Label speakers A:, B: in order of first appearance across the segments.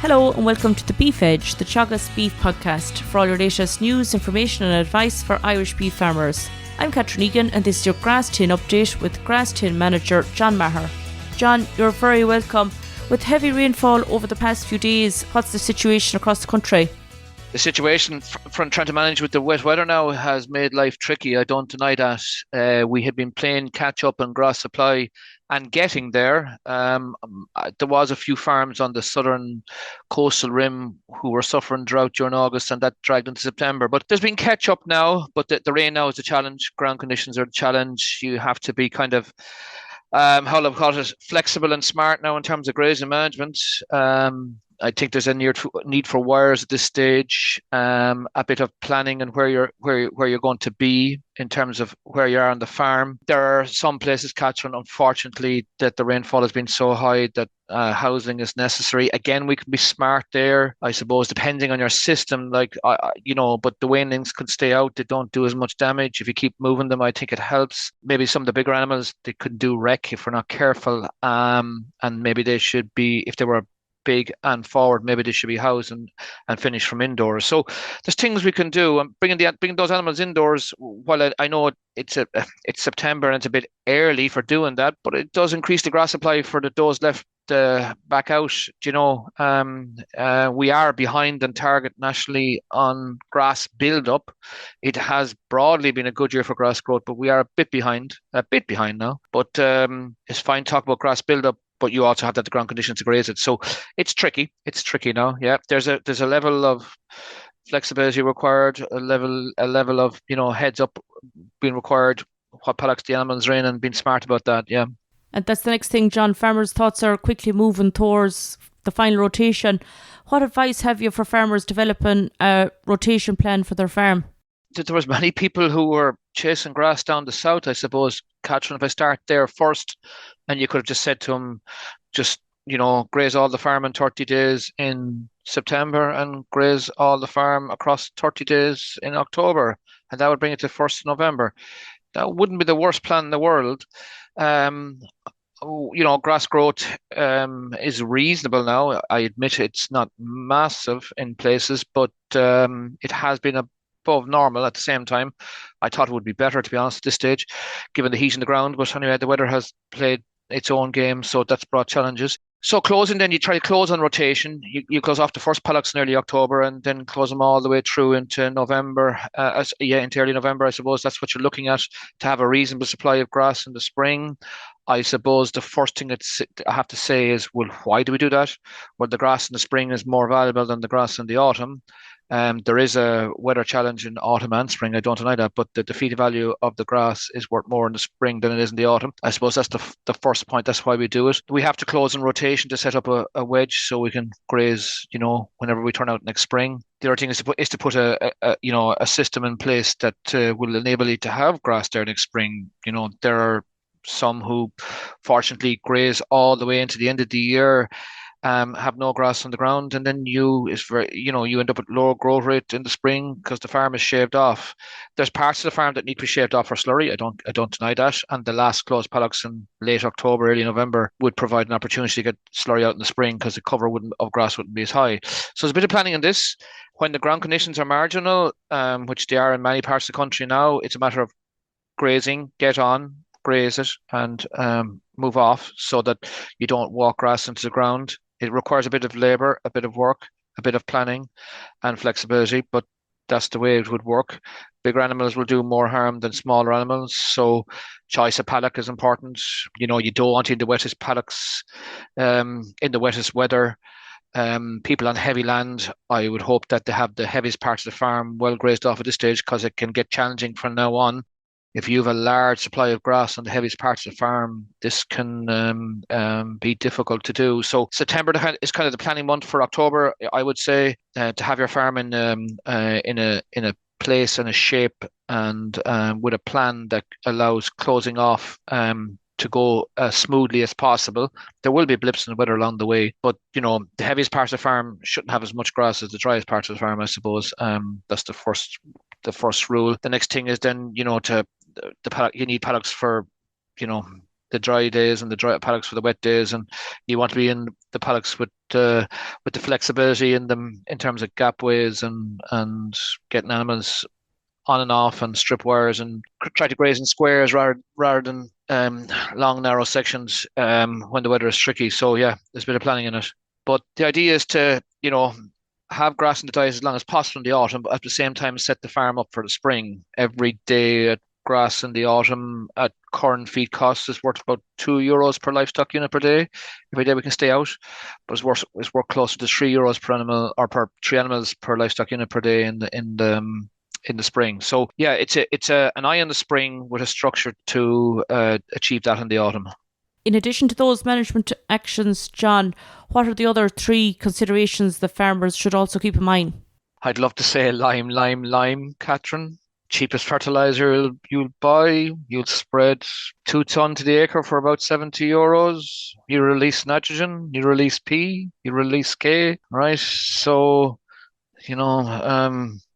A: Hello and welcome to the Beef Edge, the Teagasc beef podcast for all your latest news, information and advice for Irish beef farmers. I'm Catherine Egan and this is your Grass10 update with Grass10 Manager John Maher. John, you're very welcome. With heavy rainfall over the past few days, what's the situation across the country?
B: The situation trying to manage with the wet weather now has made life tricky. I don't deny that. We had been playing catch up on grass supply and getting there. There was a few farms on the southern coastal rim who were suffering drought during August, and that dragged into September. But there's been catch up now, but the rain now is the challenge. Ground conditions are the challenge. You have to be kind of how I've called it, flexible and smart now in terms of grazing management. I think there's a need for wires at this stage, a bit of planning and where you're going to be in terms of where you are on the farm. There are some places, Catherine, unfortunately, that the rainfall has been so high that housing is necessary. Again, we can be smart there, I suppose, depending on your system. But the weanlings could stay out. They don't do as much damage. If you keep moving them, I think it helps. Maybe some of the bigger animals, they could do wreck if we're not careful. And maybe they should be, if they were big and forward, maybe they should be housed and finished from indoors. So there's things we can do. And bringing those animals indoors, while I know it's September and it's a bit early for doing that, but it does increase the grass supply for the does left back out. We are behind on target nationally on grass build-up. It has broadly been a good year for grass growth, but we are a bit behind now. But it's fine to talk about grass build-up, but you also have the ground conditions to graze it. So it's tricky. It's tricky now. Yeah, there's a level of flexibility required, a level of heads up being required. What paddocks the animals are in and being smart about that. Yeah.
A: And that's the next thing, John. Farmers' thoughts are quickly moving towards the final rotation. What advice have you for farmers developing a rotation plan for their farm?
B: There was many people who were chasing grass down the south, I suppose, Catherine, if I start there first, and you could have just said to them, graze all the farm in 30 days in September and graze all the farm across 30 days in October, and that would bring it to 1st of November. That wouldn't be the worst plan in the world. Grass growth is reasonable now. I admit it's not massive in places, but it has been above normal at the same time. I thought it would be better, to be honest, at this stage, given the heat in the ground. But anyway, the weather has played its own game, so that's brought challenges. So closing, then you try to close on rotation. You close off the first paddocks in early October and then close them all the way through into November, into early November, I suppose. That's what you're looking at, to have a reasonable supply of grass in the spring. I suppose the first thing I have to say is, well, why do we do that? Well, the grass in the spring is more valuable than the grass in the autumn. There is a weather challenge in autumn and spring, I don't deny that, but the feed value of the grass is worth more in the spring than it is in the autumn. I suppose that's the first point. That's why we do it. We have to close in rotation to set up a wedge so we can graze, whenever we turn out next spring. The other thing is to put a system in place that will enable you to have grass there next spring. There are some who fortunately graze all the way into the end of the year, have no grass on the ground, and then you end up with lower growth rate in the spring because the farm is shaved off. There's parts of the farm that need to be shaved off for slurry. I don't deny that. And the last closed paddocks in late October, early November would provide an opportunity to get slurry out in the spring because the cover of grass wouldn't be as high. So there's a bit of planning in this. When the ground conditions are marginal, which they are in many parts of the country now, it's a matter of grazing, get on, graze it, and move off so that you don't walk grass into the ground. It requires a bit of labour, a bit of work, a bit of planning and flexibility, but that's the way it would work. Bigger animals will do more harm than smaller animals, so choice of paddock is important. You don't want in the wettest paddocks, in the wettest weather. People on heavy land, I would hope that they have the heaviest parts of the farm well grazed off at this stage, because it can get challenging from now on. If you have a large supply of grass on the heaviest parts of the farm, this can be difficult to do. So September is kind of the planning month for October, I would say, to have your farm in a place and a shape and with a plan that allows closing off to go as smoothly as possible. There will be blips in the weather along the way, but the heaviest parts of the farm shouldn't have as much grass as the driest parts of the farm, I suppose. That's the first rule. The next thing is then, you need paddocks for, the dry days and the dry paddocks for the wet days, and you want to be in the paddocks with the flexibility in them in terms of gap ways and getting animals on and off and strip wires and try to graze in squares rather than long narrow sections when the weather is tricky. So yeah, there's a bit of planning in it. But the idea is to, have grass in the diet as long as possible in the autumn, but at the same time set the farm up for the spring. Every day at grass in the autumn at current feed costs is worth about €2 per livestock unit per day. Every day we can stay out, but it's worth closer to €3 per animal or per three animals per livestock unit per day in the spring. So yeah, it's an eye on the spring with a structure to achieve that in the autumn.
A: In addition to those management actions, John, what are the other three considerations that farmers should also keep in mind?
B: I'd love to say lime, Catherine. Cheapest fertilizer you'll buy, you'll spread 2 ton to the acre for about €70. You release nitrogen, you release P, you release K, right? So,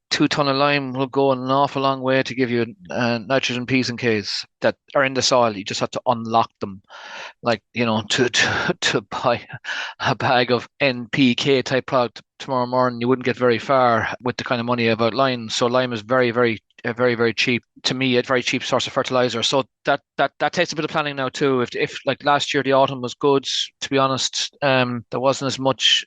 B: 2 ton of lime will go an awful long way to give you nitrogen P's and K's that are in the soil. You just have to unlock them, like to buy a bag of NPK type product tomorrow morning. You wouldn't get very far with the kind of money I've outlined. So lime is very, very very cheap to me, a very cheap source of fertilizer. So that takes a bit of planning now too. If like last year the autumn was good, to be honest, there wasn't as much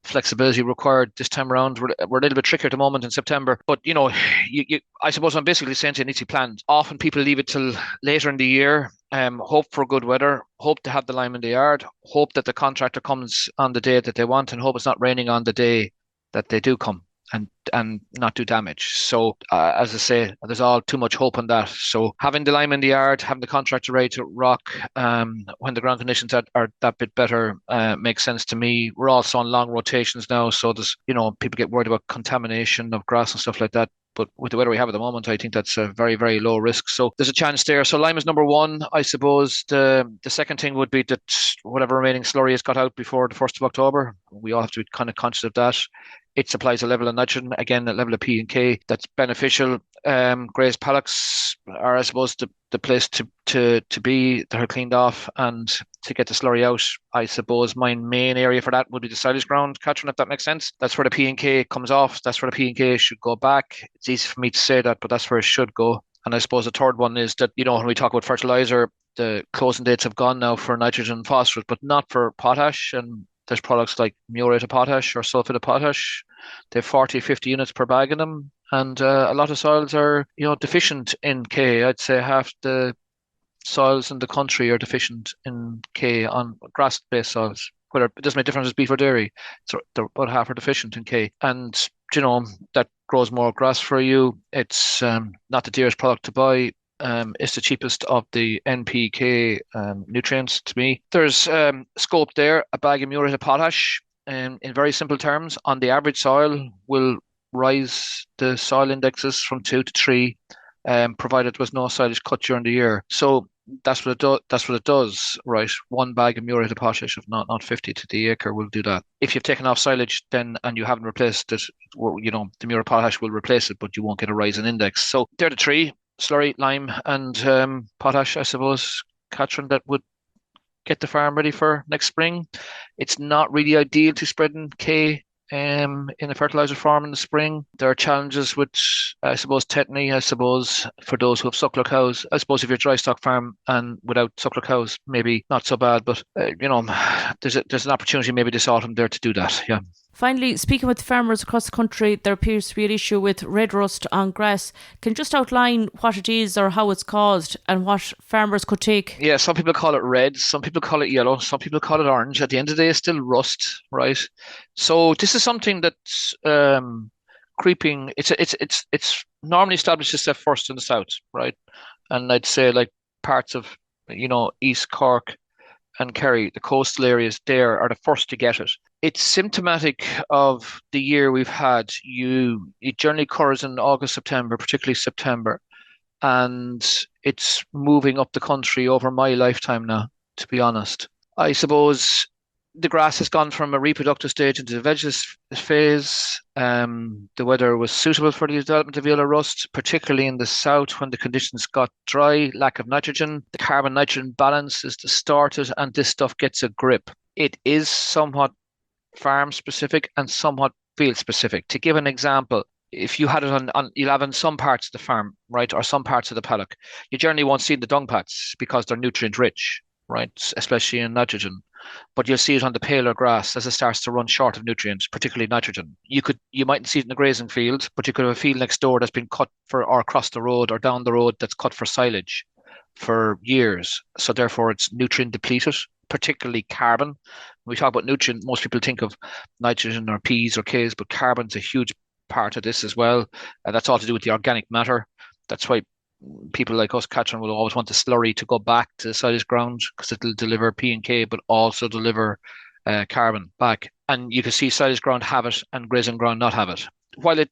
B: flexibility required this time around. We're a little bit trickier at the moment in September, but I suppose I'm basically saying to you, it needs to be planned. Often people leave it till later in the year. Hope for good weather, hope to have the lime in the yard, hope that the contractor comes on the day that they want, and hope it's not raining on the day that they do come and not do damage. So as I say, there's all too much hope on that. So having the lime in the yard, having the contractor ready to rock when the ground conditions are that bit better makes sense to me. We're also on long rotations now, so there's people get worried about contamination of grass and stuff like that. But with the weather we have at the moment, I think that's a very, very low risk. So there's a chance there. So lime is number one. I suppose the second thing would be that whatever remaining slurry is got out before the 1st of October. We all have to be kind of conscious of that. It supplies a level of nitrogen, again, a level of P and K that's beneficial. Grazed paddocks are, I suppose, the place to be that are cleaned off and to get the slurry out. I suppose my main area for that would be the silage ground, Catherine, if that makes sense. That's where the P and K comes off. That's where the P and K should go back. It's easy for me to say that, but that's where it should go. And I suppose the third one is that, when we talk about fertilizer, the closing dates have gone now for nitrogen and phosphorus, but not for potash. And there's products like muriate of potash or sulfate of potash. They have 40, 50 units per bag in them. And a lot of soils are, deficient in K. I'd say half the soils in the country are deficient in K on grass-based soils. Whether it doesn't make a difference as beef or dairy, so they're about half are deficient in K. And that grows more grass for you. It's not the dearest product to buy. It's the cheapest of the NPK nutrients to me. There's scope there. A bag of muriate of potash, in very simple terms, on the average soil will rise the soil indexes from 2 to 3, provided there was no silage cut during the year. So that's what it does, right? One bag of muriate of potash of not 50 to the acre will do that. If you've taken off silage then and you haven't replaced it, the muriate of potash will replace it, but you won't get a rise in index. So they're the three: slurry, lime, and potash, I suppose, Catherine, that would get the farm ready for next spring. It's not really ideal to spread in K in a fertilizer farm in the spring. There are challenges with, I suppose, tetany. I suppose for those who have suckler cows. I suppose if you're a dry stock farm and without suckler cows, maybe not so bad. But there's an opportunity maybe this autumn there to do that. Yeah.
A: Finally, speaking with farmers across the country, there appears to be an issue with red rust on grass. Can you just outline what it is or how it's caused and what farmers could take?
B: Yeah, some people call it red, some people call it yellow, some people call it orange. At the end of the day, it's still rust, right? So this is something that's creeping. It's normally established itself first in the south, right? And I'd say like parts of East Cork and Kerry, the coastal areas there, are the first to get it. It's symptomatic of the year we've had. It generally occurs in August, September, particularly September, and it's moving up the country over my lifetime now, to be honest. I suppose the grass has gone from a reproductive stage into the vegetative phase. The weather was suitable for the development of yellow rust, particularly in the south when the conditions got dry, lack of nitrogen. The carbon-nitrogen balance is distorted and this stuff gets a grip. It is somewhat farm-specific and somewhat field-specific. To give an example, if you had it you'll have in some parts of the farm, right, or some parts of the paddock, you generally won't see the dung pats because they're nutrient-rich, right, especially in nitrogen. But you'll see it on the paler grass as it starts to run short of nutrients, particularly nitrogen. You mightn't see it in the grazing field, but you could have a field next door that's been cut or across the road or down the road that's cut for silage for years. So therefore it's nutrient depleted, particularly carbon. When we talk about nutrient, most people think of nitrogen or P's or K's, but carbon's a huge part of this as well. And that's all to do with the organic matter. That's why people like us, Catherine, will always want the slurry to go back to the silage ground because it'll deliver P and K, but also deliver carbon back. And you can see silage ground have it and grazing ground not have it. While it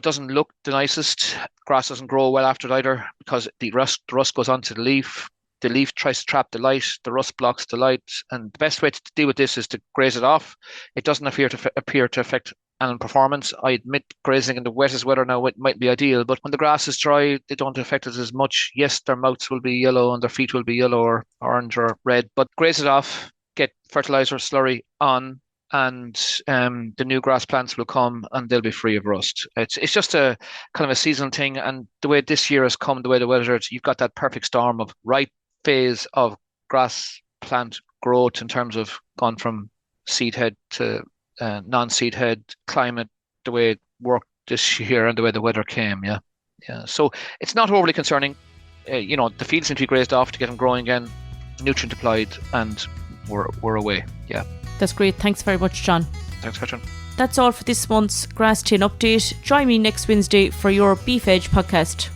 B: doesn't look the nicest, grass doesn't grow well after it either because the rust goes onto the leaf. The leaf tries to trap the light, the rust blocks the light, and the best way to deal with this is to graze it off. It doesn't appear to affect animal performance. I admit grazing in the wettest weather now it might be ideal, but when the grass is dry, they don't affect it as much. Yes, their mouths will be yellow and their feet will be yellow or orange or red, but graze it off, get fertilizer slurry on, and the new grass plants will come and they'll be free of rust. It's just a kind of a seasonal thing, and the way this year has come, the way the weather is, you've got that perfect storm of right phase of grass plant growth in terms of gone from seed head to non-seed head, climate, the way it worked this year and the way the weather came. Yeah. So it's not overly concerning. The fields need to be grazed off to get them growing again, nutrient applied, and we're away. Yeah.
A: That's great. Thanks very much, John.
B: Thanks, Catherine.
A: That's all for this month's Grass10 update. Join me next Wednesday for your Beef Edge podcast.